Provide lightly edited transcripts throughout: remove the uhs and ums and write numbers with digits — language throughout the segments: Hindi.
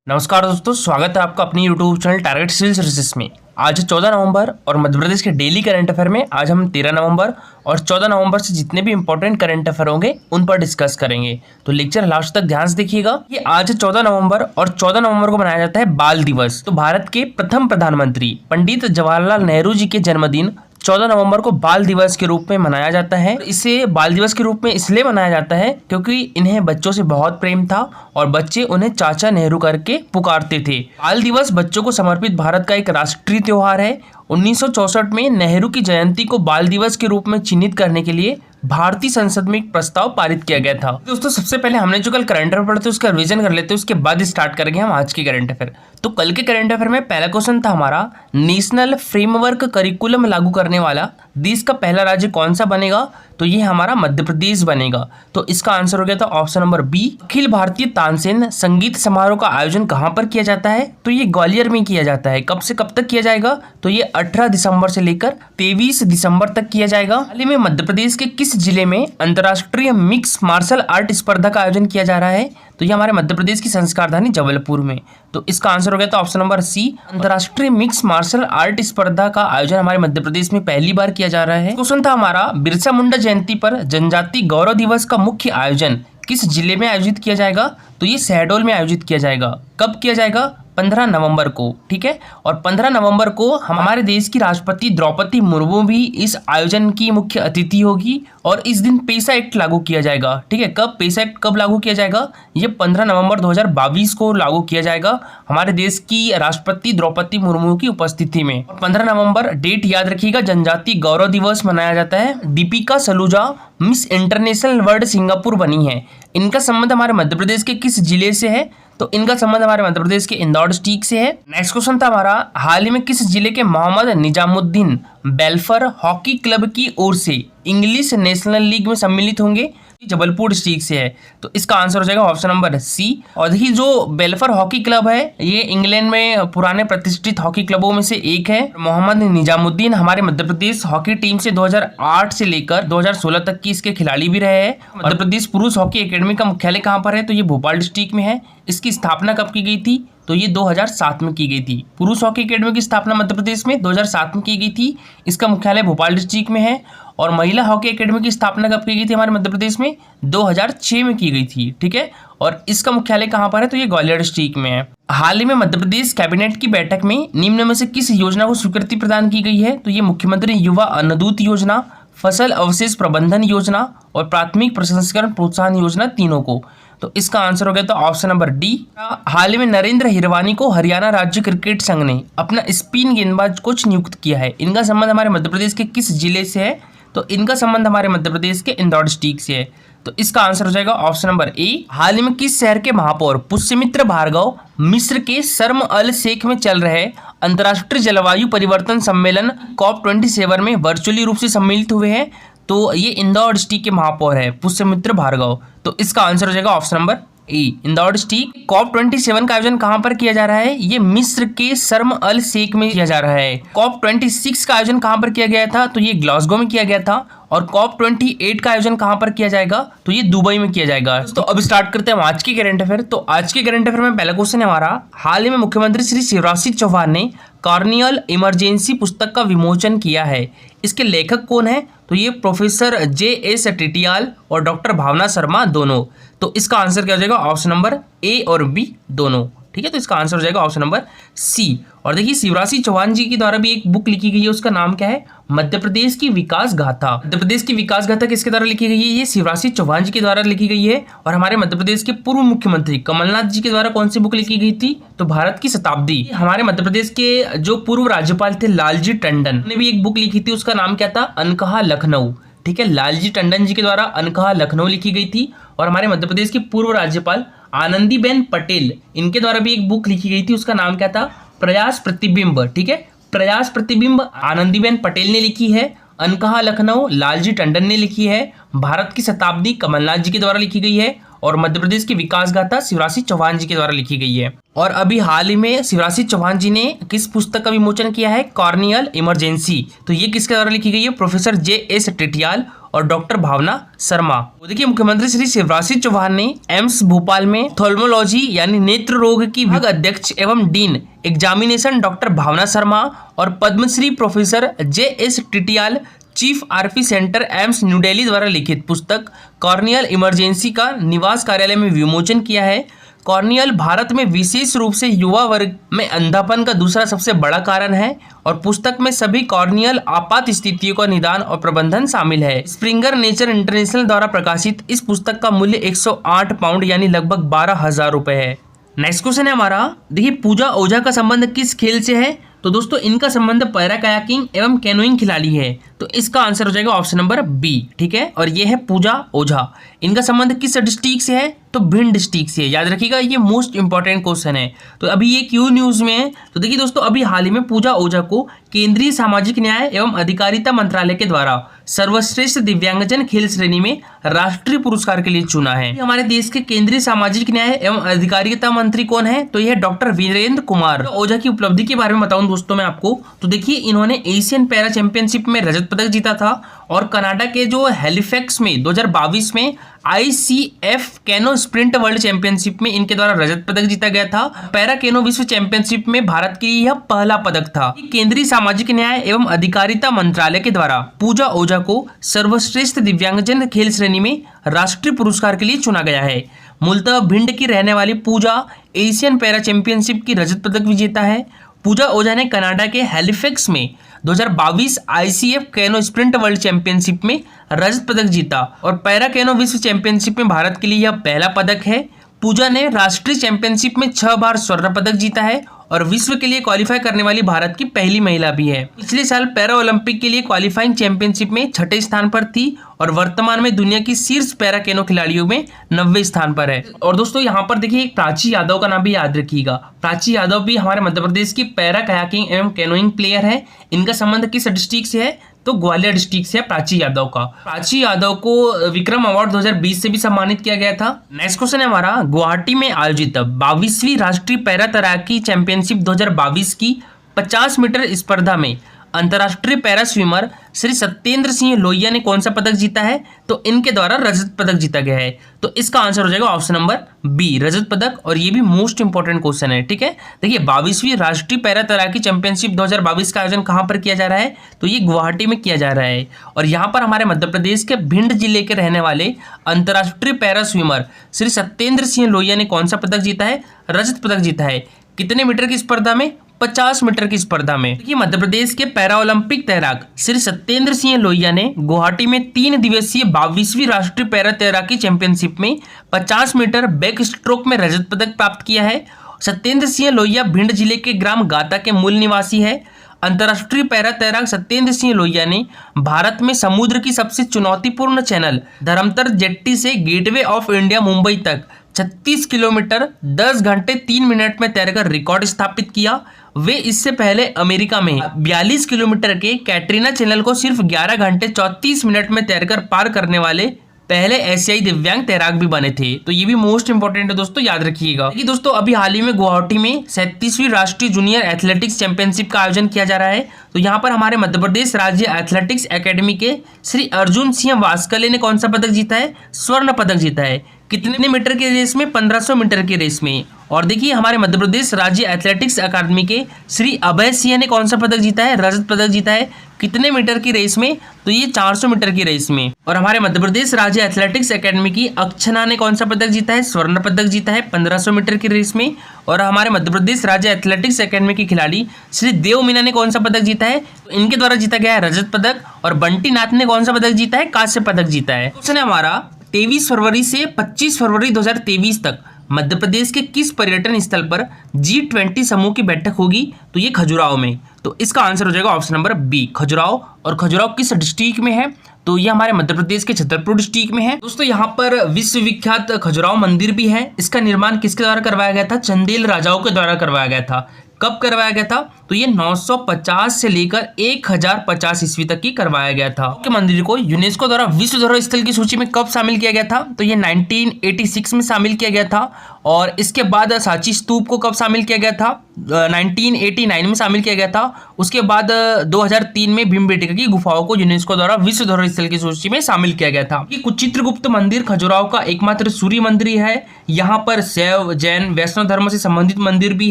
नमस्कार दोस्तों, स्वागत है आपका अपनी YouTube channel target civil services में। आज 14 नवंबर और मध्य प्रदेश के डेली करंट अफेयर में आज हम 13 नवंबर और 14 नवंबर से जितने भी इंपॉर्टेंट करंट अफेयर होंगे उन पर डिस्कस करेंगे। तो लेक्चर लास्ट तक ध्यान से देखिएगा। ये आज 14 नवंबर और 14 नवंबर को मनाया जाता है बाल दिवस। तो भारत के प्रथम प्रधानमंत्री पंडित जवाहरलाल नेहरू जी के जन्मदिन 14 नवंबर को बाल दिवस के रूप में मनाया जाता है। इसे बाल दिवस के रूप में इसलिए मनाया जाता है क्योंकि इन्हें बच्चों से बहुत प्रेम था और बच्चे उन्हें चाचा नेहरू करके पुकारते थे। बाल दिवस बच्चों को समर्पित भारत का एक राष्ट्रीय त्योहार है। 1964 में नेहरू की जयंती को बाल दिवस के रूप में चिन्हित करने के लिए भारतीय संसद में एक प्रस्ताव पारित किया गया था। दोस्तों, सबसे पहले हमने जो कल करंट अफेयर पढ़े थे उसका रिवीजन कर लेते हैं, उसके बाद स्टार्ट करेंगे हम आज के करंट अफेयर। तो कल के करंट अफेयर में पहला क्वेश्चन था हमारा, नेशनल फ्रेमवर्क करिकुलम लागू करने वाला देश का पहला राज्य कौन सा बनेगा? तो ये हमारा मध्य प्रदेश बनेगा। तो इसका आंसर हो गया था option number B. Akhil Bharatiya Tansen संगीत समारोह का आयोजन कहां पर किया जाता है? तो ये ग्वालियर में किया जाता है। कब से कब तक किया जाएगा? तो ये 18 दिसंबर से लेकर 23 दिसंबर तक किया जाएगा। हाल ही में मध्य प्रदेश के किस जिले में अंतर्राष्ट्रीय मिक्स मार्शल आर्ट स्पर्धा का आयोजन किया जा रहा है? तो ये हमारे मध्य प्रदेश की संस्कार राजधानी जबलपुर में। तो इसका आंसर हो गया था ऑप्शन नंबर सी। अंतर्राष्ट्रीय मिक्स मार्शल आर्ट स्पर्धा का आयोजन हमारे मध्य प्रदेश में पहली बार किया जा रहा है। क्वेश्चन था हमारा, बिरसा मुंडा जयंती पर जनजाति गौरव दिवस का मुख्य आयोजन किस जिले में आयोजित किया जाएगा? तो ये शहडोल में आयोजित किया जाएगा। कब किया जाएगा? 15 नवंबर को। ठीक है, और 15 नवंबर को हमारे देश की राष्ट्रपति द्रौपदी मुर्मू भी इस आयोजन की मुख्य अतिथि होगी और इस दिन पेसा एक्ट लागू किया जाएगा। ठीक है, कब पेसा एक्ट कब लागू किया जाएगा? ये 15 नवंबर 2022 को लागू किया जाएगा हमारे देश की राष्ट्रपति द्रौपदी मुर्मू की उपस्थिति में। 15 नवंबर डेट याद रखिएगा, जनजाति गौरव दिवस मनाया जाता है। Deepika Saluja miss international world Singapore बनी है। इनका संबंध हमारे मध्य प्रदेश के किस जिले से है? तो इनका संबंध हमारे मध्य प्रदेश के इंदौर डिस्ट्रिक्ट से है। नेक्स्ट क्वेश्चन था हमारा, हाल ही में किस जिले के मोहम्मद निजामुद्दीन बेल्फर हॉकी क्लब की ओर से इंग्लिश नेशनल लीग में सम्मिलित होंगे? जबलपुर डिस्ट्रिक्ट से है। तो इसका आंसर हो जाएगा ऑप्शन नंबर सी। और देखिए, जो बेल्फर हॉकी क्लब है ये इंग्लैंड में पुराने प्रतिष्ठित हॉकी क्लबों में से एक है। मोहम्मद निजामुद्दीन हमारे मध्य प्रदेश हॉकी टीम से 2008 से लेकर 2016 तक की इसके खिलाड़ी भी रहे हैं। मध्य प्रदेश पुरुष हॉकी एकेडमी का मुख्यालय कहाँ पर है? तो ये भोपाल डिस्ट्रिक्ट में है। इसकी स्थापना कब की गई थी? तो ये 2007 में की गई थी। पुरुष हॉकी एकेडमी की स्थापना मध्य प्रदेश में 2007 में की गई थी। इसका मुख्यालय भोपाल डिस्ट्रिक्ट में है। और महिला हॉकी एकेडमी की स्थापना कब की गई थी हमारे मध्य प्रदेश में? 2006 में की गई थी। ठीक है, और इसका मुख्यालय कहाँ पर है? तो ये ग्वालियर डिस्ट्रिक्ट में है। हाल ही में मध्य प्रदेश कैबिनेट की बैठक में निम्न में से किस योजना को स्वीकृति प्रदान की गई है? तो ये मुख्यमंत्री युवा अन्नदूत योजना, फसल अवशेष प्रबंधन योजना और प्राथमिक प्रसंस्करण प्रोत्साहन योजना, तीनों को। तो इसका आंसर हो गया तो ऑप्शन नंबर डी। हाल ही में नरेंद्र हिरवानी को हरियाणा राज्य क्रिकेट संघ ने अपना स्पिन गेंदबाज कोच नियुक्त किया है। इनका संबंध हमारे मध्य प्रदेश के किस जिले से है? तो इनका संबंध हमारे मध्य प्रदेश के इंदौर डिस्ट्रिक्ट से है। तो इसका आंसर हो जाएगा ऑप्शन नंबर ए। हाल ही में किस शहर के महापौर पुष्यमित्र भार्गव मिस्र के शर्म अल शेख में चल रहे अंतर्राष्ट्रीय जलवायु परिवर्तन सम्मेलन COP27 में वर्चुअली रूप से सम्मिलित हुए हैं? तो ये इंदौर डिस्ट्रिक्ट के महापौर है पुष्यमित्र भार्गव। तो इसका आंसर हो जाएगा ऑप्शन नंबर ए, इंदौर डिस्ट्रिक्ट। COP27 का आयोजन कहां पर किया जा रहा है? ये मिस्र के शर्म अल शेख में किया जा रहा है। COP26 का आयोजन कहां पर किया गया था? तो ये ग्लासगो में किया गया था। और COP28 का आयोजन कहां पर किया जाएगा? तो ये दुबई में किया जाएगा। तो अब स्टार्ट करते हैं हम आज के करंट अफेयर। तो आज के करंट अफेयर में पहला क्वेश्चन है हमारा, हाल ही में मुख्यमंत्री श्री शिवराज सिंह चौहान ने कॉर्नियल इमरजेंसी पुस्तक का विमोचन किया है। इसके लेखक कौन है? तो ये प्रोफेसर JS टिटियाल और डॉक्टर भावना शर्मा दोनों। तो इसका आंसर क्या हो जाएगा? ऑप्शन नंबर ए और बी दोनों। ठीक है, तो इसका आंसर हो जाएगा ऑप्शन नंबर सी। और देखिए, शिवराज सिंह चौहान जी के द्वारा भी एक बुक लिखी गई है, उसका नाम क्या है? मध्य प्रदेश की विकास गाथा। मध्य प्रदेश की विकास गाथा किसके द्वारा लिखी गई है? ये शिवराज सिंह चौहान जी के द्वारा लिखी गई है। और हमारे मध्य प्रदेश के पूर्व मुख्यमंत्री कमलनाथ जी के द्वारा कौन सी बुक लिखी गई थी? तो भारत की शताब्दी। हमारे मध्य प्रदेश के जो पूर्व राज्यपाल थे लालजी टंडन ने भी एक बुक लिखी थी, उसका नाम क्या था? अनकहा लखनऊ। ठीक है, लालजी टंडन जी के द्वारा अनकहा लखनऊ लिखी गई थी। और हमारे मध्य प्रदेश के पूर्व राज्यपाल आनंदीबेन पटेल, इनके द्वारा भी एक बुक लिखी गई थी, उसका नाम क्या था? प्रयास प्रतिबिंब। ठीक है, प्रयास प्रतिबिंब आनंदीबेन पटेल ने लिखी है। अनकहा लखनऊ लालजी टंडन ने लिखी है। भारत की शताब्दी कमलनाथ जी के द्वारा लिखी गई है। और मध्य प्रदेश की विकास गाथा शिवराज सिंह चौहान जी के द्वारा लिखी गई है। और अभी हाल ही में शिवराज सिंह चौहान जी ने किस पुस्तक का विमोचन किया है? Corneal emergency. तो ये किसके द्वारा लिखी गई है? प्रोफेसर JS टिटियाल और डॉक्टर भावना शर्मा। तो देखिए मुख्यमंत्री श्री शिवराज सिंह चौहान ने एम्स भोपाल में ऑप्थेल्मोलॉजी यानी नेत्र रोग की विभाग अध्यक्ष एवं डीन एग्जामिनेशन डॉक्टर भावना शर्मा और Padmashri professor JS टिटियाल chief RP centre AIIMS new Delhi द्वारा लिखित पुस्तक कॉर्नियल इमरजेंसी का निवास कार्यालय में विमोचन किया है। कॉर्नियल भारत में विशेष रूप से युवा वर्ग में अंधापन का दूसरा सबसे बड़ा कारण है और पुस्तक में सभी कॉर्नियल आपात स्थितियों का निदान और प्रबंधन शामिल है। स्प्रिंगर नेचर इंटरनेशनल द्वारा प्रकाशित इस पुस्तक का मूल्य 108 पाउंड यानी लगभग 12,000 रुपए है। नेक्स्ट क्वेश्चन है हमारा, देखिए पूजा ओझा का संबंध किस खेल से है? तो दोस्तों इनका संबंध पैरा कायाकिंग एवं कैनोइंग खिलाड़ी है, तो इसका आंसर हो जाएगा ऑप्शन नंबर बी। ठीक है, और ये है पूजा ओझा। इनका संबंध किस डिस्ट्रिक्ट से है? तो भिंड डिस्ट्रिक्ट से है। याद रखिएगा ये मोस्ट इंपॉर्टेंट क्वेश्चन है। तो अभी ये क्यों न्यूज में है? तो देखिए दोस्तों अभी हाल ही में पूजा ओझा को केंद्रीय सामाजिक न्याय एवं अधिकारिता मंत्रालय के द्वारा सर्वश्रेष्ठ दिव्यांगजन खेल श्रेणी में राष्ट्रीय पुरस्कार के लिए चुना है। हमारे देश के केंद्रीय सामाजिक न्याय एवं अधिकारिता मंत्री कौन है? तो यह डॉक्टर वीरेंद्र कुमार। ओझा की उपलब्धि के बारे में बताऊं दोस्तों मैं आपको, तो देखिए इन्होंने एशियन पैरा चैंपियनशिप में रजत पदक जीता था और कनाडा के जो हैलिफैक्स में 2022 में ICF canoe sprint world championship में इनके द्वारा रजत पदक जीता गया था। पैरा कैनो विश्व चैंपियनशिप में भारत के लिए यह पहला पदक था। केंद्रीय सामाजिक न्याय एवं अधिकारिता मंत्रालय के द्वारा पूजा ओझा को सर्वश्रेष्ठ दिव्यांगजन खेल श्रेणी में राष्ट्रीय पुरस्कार के लिए चुना गया है। मूलतः भिंड की रहने वाली पूजा एशियन पैरा चैंपियनशिप की रजत पदक विजेता है। पूजा ओझा ने कनाडा के हैलिफैक्स में 2022 ICF canoe sprint world championship में रजत पदक जीता और पैरा कैनो विश्व चैंपियनशिप में भारत के लिए यह पहला पदक है। पूजा ने राष्ट्रीय चैंपियनशिप में 6 बार स्वर्ण पदक जीता है और विश्व के लिए क्वालिफाई करने वाली भारत की पहली महिला भी है। पिछले साल पैरा ओलंपिक के लिए क्वालिफाइंग चैंपियनशिप में 6ठे स्थान पर थी और वर्तमान में दुनिया की शीर्ष पैरा कैनो खिलाड़ियों में 90वें स्थान पर है। और दोस्तों यहाँ पर देखिए एक प्राची यादव का नाम भी याद रखिएगा। प्राची यादव भी हमारे मध्य प्रदेश की पैरा कायाकिंग एवं कैनोइंग प्लेयर है। इनका संबंध किस डिस्ट्रिक्ट से है? तो ग्वालियर डिस्ट्रिक्ट से प्राची यादव का। प्राची यादव को विक्रम अवार्ड 2020 से भी सम्मानित किया गया था। नेक्स्ट क्वेश्चन है हमारा, गुवाहाटी में आयोजित 22वीं राष्ट्रीय पैरा तैराकी चैंपियनशिप 2022 की 50 मीटर स्पर्धा में अंतर्राष्ट्रीय पैरा स्विमर श्री सत्येंद्र सिंह लोहिया ने कौन सा पदक जीता है? तो इनके द्वारा रजत पदक जीता गया है। तो इसका आंसर हो जाएगा ऑप्शन नंबर बी, रजत पदक। और ये भी मोस्ट इंपॉर्टेंट क्वेश्चन है। ठीक है, देखिए 22वीं राष्ट्रीय पैरा तैराकी चैंपियनशिप 2022 का आयोजन कहां पर किया जा रहा है? तो ये गुवाहाटी में किया जा रहा है। और यहाँ पर हमारे मध्य प्रदेश के भिंड जिले के रहने वाले अंतर्राष्ट्रीय पैरा स्विमर श्री सत्येंद्र सिंह लोहिया ने कौन सा पदक जीता है? रजत पदक जीता है। कितने मीटर की स्पर्धा में? 50 मीटर की स्पर्धा में। देखिए मध्य प्रदेश के पैरा ओलंपिक तैराक श्री सत्येंद्र सिंह लोहिया ने गुवाहाटी में 3 दिवसीय 22वीं राष्ट्रीय पैरा तैराकी चैंपियनशिप में 50 मीटर बैक स्ट्रोक में रजत पदक प्राप्त किया है। सत्येंद्र सिंह लोहिया भिंड जिले के ग्राम गाता के मूल निवासी है। अंतर्राष्ट्रीय पैरा तैराक सत्येंद्र सिंह लोहिया ने भारत में समुद्र की सबसे चुनौतीपूर्ण चैनल धर्मतर जेट्टी से गेटवे ऑफ इंडिया मुंबई तक 36 किलोमीटर 10 घंटे 3 मिनट में तैरकर रिकॉर्ड स्थापित किया। वे इससे पहले अमेरिका में 42 किलोमीटर के कैटरीना चैनल को सिर्फ 11 घंटे 34 मिनट में तैरकर पार करने वाले पहले एशियाई दिव्यांग तैराक भी बने थे। तो ये भी मोस्ट इंपॉर्टेंट है दोस्तों, याद रखिएगा। देखिए दोस्तों अभी हाल ही में गुवाहाटी में 37वीं राष्ट्रीय जूनियर एथलेटिक्स चैंपियनशिप का आयोजन किया जा रहा है। तो यहाँ पर हमारे मध्य प्रदेश राज्य एथलेटिक्स एकेडमी के श्री अर्जुन सिंह वास्कले ने कौन सा पदक जीता है? स्वर्ण पदक जीता है। कितने मीटर की रेस में? 1500 मीटर की रेस में। और देखिए हमारे मध्य प्रदेश राज्य एथलेटिक्स अकादमी के श्री अभय सिंह ने कौन सा पदक जीता है? रजत पदक जीता है। कितने मीटर की रेस में? तो ये 400 मीटर की रेस में। और हमारे मध्य प्रदेश राज्य एथलेटिक्स अकादमी की अक्षना ने कौन सा पदक जीता है? स्वर्ण पदक जीता है 1500 मीटर की रेस में। और हमारे मध्य प्रदेश राज्य एथलेटिक्स अकादमी के खिलाड़ी श्री देव मीना ने कौन सा पदक जीता है? तो इनके द्वारा जीता गया है रजत पदक। और बंटी नाथ ने कौन सा पदक जीता है? कांस्य पदक जीता है। क्वेश्चन है हमारा 23 फरवरी से 25 फरवरी 2023 तक मध्य प्रदेश के किस पर्यटन स्थल पर G20 समूह की बैठक होगी? तो ये खजुराहो में। तो इसका आंसर हो जाएगा ऑप्शन नंबर बी, खजुराहो। और खजुराहो किस डिस्ट्रिक्ट में है? तो ये हमारे मध्य प्रदेश के छतरपुर डिस्ट्रिक्ट में है। दोस्तों यहाँ पर विश्वविख्यात खजुराहो मंदिर भी है। इसका निर्माण किसके द्वारा करवाया गया था? चंदेल राजाओं के द्वारा करवाया गया था। कब करवाया गया था? तो ये 950 से लेकर 1050 ईस्वी तक की करवाया गया था। के मंदिर को यूनेस्को द्वारा विश्व धरोहर स्थल की सूची में कब शामिल किया गया था? तो ये 1986 में शामिल किया गया था। और इसके बाद सांची स्तूप को कब शामिल किया गया था? 1989 में शामिल किया गया था। उसके बाद 2003 में भीमबेटका की गुफाओं को यूनेस्को द्वारा विश्व धरोहर स्थल की सूची में शामिल किया गया था। ये चित्रगुप्त मंदिर खजुराहो का एकमात्र सूर्य मंदिर है। यहाँ पर शैव, जैन, वैष्णव धर्म से संबंधित मंदिर भी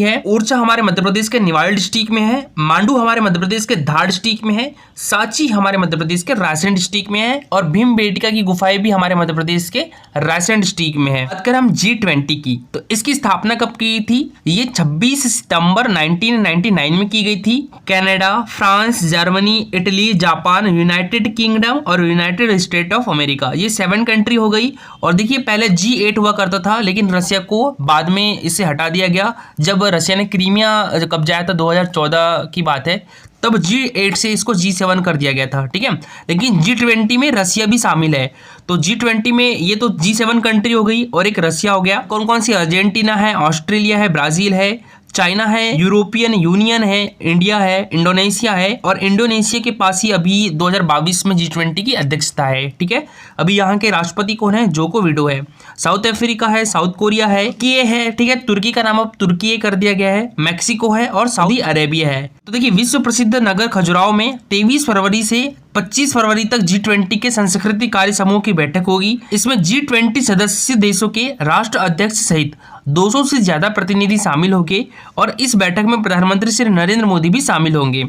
है। ओरछा हमारे मध्य प्रदेश के निवाड़ी डिस्ट्रिक्ट में है। मांडू हमारे मध्य प्रदेश के धार डिस्ट्रिक्ट में है। सांची हमारे मध्य प्रदेश के रायसेन डिस्ट्रिक्ट में है और भीमबेटका की गुफाएं भी हमारे मध्य प्रदेश के रायसेन डिस्ट्रिक्ट में है। बात करें हम G20 की, तो इसकी स्थापना कब की थी? ये 26 सितंबर 1999 में की गई थी। Canada, France, Germany, Italy, Japan, United kingdom और यूनाइटेड स्टेट ऑफ अमेरिका, ये 7 कंट्री हो गई। और देखिए पहले G8 हुआ करता था, लेकिन रसिया को बाद में इसे हटा दिया गया जब रसिया ने क्रीमिया कब्जाया था, 2014 की बात है, तब G8 से इसको G7 कर दिया गया था। ठीक है, लेकिन G20 में रसिया भी शामिल है। तो G20 में ये तो G7 कंट्री हो गई और एक रसिया हो गया। कौन कौन सी? अर्जेंटीना है, ऑस्ट्रेलिया है, ब्राजील है, चाइना है, यूरोपियन यूनियन है, इंडिया है, इंडोनेशिया है और इंडोनेशिया के पास ही अभी 2022 में G20 की अध्यक्षता है। ठीक है, अभी यहाँ के राष्ट्रपति कौन है? जोको विडो है। साउथ अफ्रीका है, साउथ कोरिया है, ये है। ठीक है, तुर्की का नाम अब तुर्की कर दिया गया है, मैक्सिको है और सऊदी अरेबिया है। तो देखिए विश्व प्रसिद्ध नगर खजुराहो में 23 फरवरी से 25 फरवरी तक G20 के संस्कृति कार्य समूह की बैठक होगी। इसमें G20 सदस्य देशों के राष्ट्र अध्यक्ष सहित 200 से ज्यादा प्रतिनिधि शामिल होंगे और इस बैठक में प्रधानमंत्री श्री नरेंद्र मोदी भी शामिल होंगे।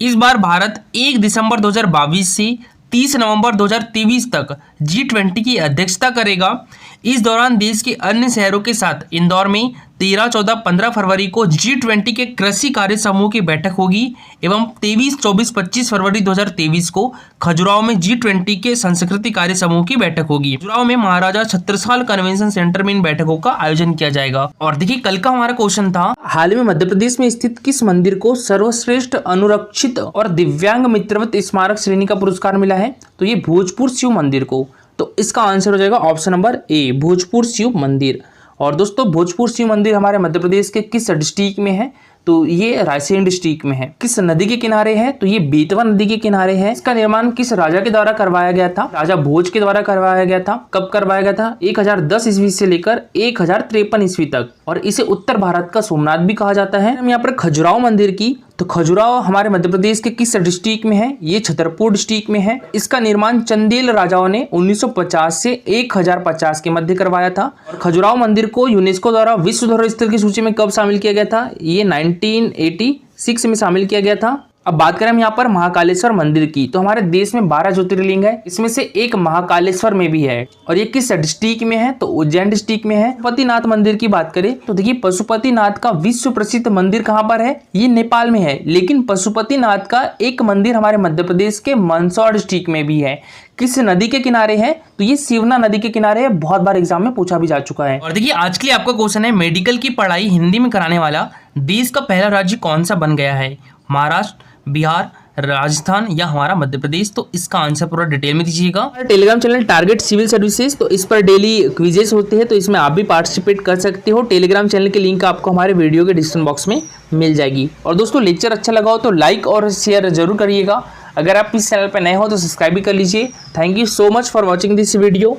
इस बार भारत 1 दिसंबर 2022 से 30 नवंबर 2023 तक G20 की अध्यक्षता करेगा। इस दौरान देश के अन्य शहरों के साथ इंदौर में 13, 14, 15 फरवरी को G20 के कृषि कार्य समूह की बैठक होगी एवं 23, 24, 25 फरवरी 2023 को खजुराहो में G20 के संस्कृति कार्य समूह की बैठक होगी। खजुराहो में महाराजा छत्रसाल कन्वेंशन सेंटर में इन बैठकों का आयोजन किया जाएगा। और देखिए कल का हमारा क्वेश्चन था, हाल ही में मध्य प्रदेश में स्थित किस मंदिर को सर्वश्रेष्ठ अनुरक्षित और दिव्यांग मित्रवत स्मारक श्रेणी का पुरस्कार मिला है? तो ये भोजपुर शिव मंदिर को। तो इसका आंसर हो जाएगा option number A, Bhojpur Shiv मंदिर। और दोस्तों भोजपुर शिव मंदिर हमारे मध्य प्रदेश के किस डिस्ट्रिक्ट में है? तो ये रायसेन डिस्ट्रिक्ट में है। किस नदी के किनारे है? तो ये बेतवा नदी के किनारे है। इसका निर्माण किस राजा के द्वारा करवाया गया था? राजा भोज के द्वारा करवाया गया था। कब करवाया गया था? 1010 ईस्वी से लेकर 1053 ईस्वी तक। और इसे उत्तर भारत का सोमनाथ भी कहा जाता है। हम यहाँ पर खजुराहो मंदिर की, तो खजुराहो हमारे मध्य प्रदेश के किस डिस्ट्रिक्ट में है? ये छतरपुर डिस्ट्रिक्ट में है। इसका निर्माण चंदेल राजाओं ने 1950 से 1050 के मध्य करवाया था। और खजुराहो मंदिर को यूनेस्को द्वारा विश्व धरोहर स्थल की सूची में कब शामिल किया गया था? ये 1986 में शामिल किया गया था। अब बात करें हम यहाँ पर महाकालेश्वर मंदिर की, तो हमारे देश में 12 ज्योतिर्लिंग है, इसमें से एक महाकालेश्वर में भी है। और ये किस डिस्ट्रिक्ट में है? तो उज्जैन डिस्ट्रिक्ट में है। पशुपतिनाथ मंदिर की बात करें तो देखिए पशुपतिनाथ का विश्व प्रसिद्ध मंदिर कहाँ पर है? ये नेपाल में है। लेकिन पशुपतिनाथ का एक मंदिर हमारे मध्य प्रदेश के मंदसौर डिस्ट्रिक्ट में भी है। किस नदी के किनारे है? तो ये शिवना नदी के किनारे है। बहुत बार एग्जाम में पूछा भी जा चुका है। और देखिए आज के लिए आपका क्वेश्चन है, मेडिकल की पढ़ाई हिंदी में कराने वाला देश का पहला राज्य कौन सा बन गया है? महाराष्ट्र, बिहार, राजस्थान या हमारा मध्य प्रदेश? तो इसका आंसर पूरा डिटेल में दीजिएगा। Telegram channel target civil services, तो इस पर डेली क्विजेस होते हैं, तो इसमें आप भी पार्टिसिपेट कर सकते हो। टेलीग्राम चैनल की लिंक आपको हमारे वीडियो के डिस्क्रिप्शन बॉक्स में मिल जाएगी। और दोस्तों लेक्चर अच्छा लगा हो तो लाइक और शेयर जरूर करिएगा। अगर आप इस चैनल पर नए हो तो सब्सक्राइब भी कर लीजिए। Thank you so much for watching this video.